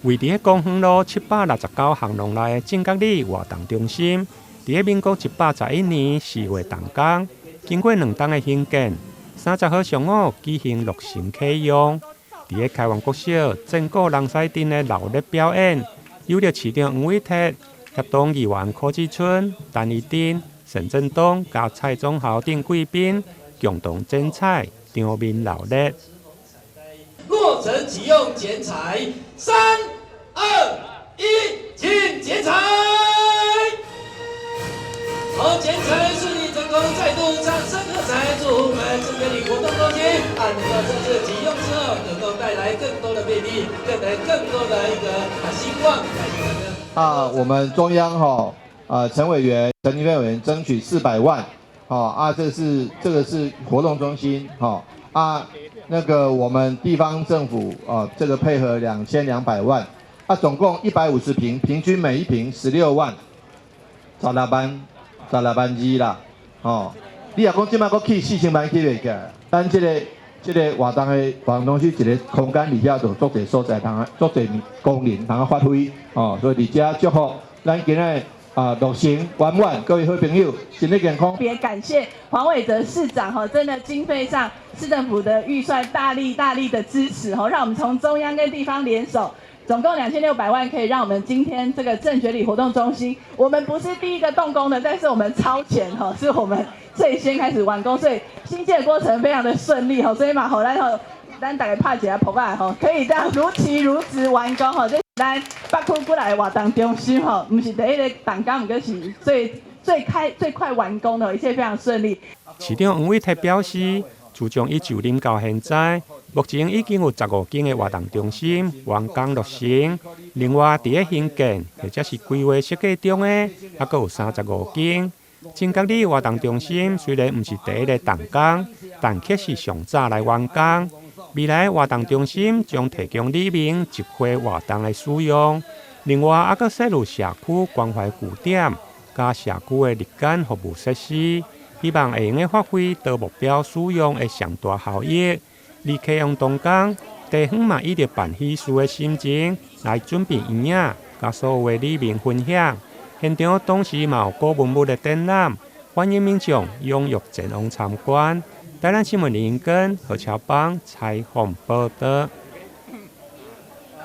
位伫公园路769巷弄内的正觉里活动中心，伫民国111年4月动工，经过2冬的兴建，30号上午举行落成启用。伫开元国小整个人西镇的闹热表演，有着市长黄伟哲、协同议员柯志春、陈怡珍、沈振东加蔡宗豪等贵宾共同剪彩，场面闹热。落成启用剪彩，3、2、1，请剪彩。好，剪彩顺利成功，再度掌声喝彩，祝福我们正觉里活动中心能够正式启用之后，能够带来更多的便利，带来更多的一个希望。我们中央陈委员、陈立飞委员争取400万，这个是活动中心，那个我们地方政府这个配合2200万，总共150坪，平均每一坪16万，16万2啦，你若讲即摆佫起4000万起袂起来，咱这个活动的活动中心一个空间里遐就足侪所在，足侪功能通发挥，所以伫遮祝福咱今日落成圆满，各位好朋友身体健康。特别感谢黄伟哲市长真的经费上市政府的预算大力的支持让我们从中央跟地方联手。总共2600万，可以让我们今天这个正觉里活动中心，我们不是第一个动工的，但是我们超前是我们最先开始完工，所以新建的过程非常的顺利所以嘛咱大家拍一下扑啊可以这样如期如职完工这是咱北区过来活动中心不是第一个动工，不过是最快完工的，一切非常顺利。市长黄伟哲表示，自从伊就任到现在，目前已经有15间的活动中心完工落成。另外，伫咧兴建或者是规划设计中的，还佫有35间。正觉里活动中心虽然毋是第一个动工，但却是上早来完工。未来活动中心将提供里面集会活动的使用。另外，还佫设入社区关怀据点，加社区的日间服务设施。希望会用发挥多目标使用的上大效益。李启用动工，地方嘛以着办喜事的心情来准备圆影，甲所有的里面分享。现场当时嘛有古文物的展览，欢迎民众踊跃前往参观。台南新闻林根何超邦采访报道。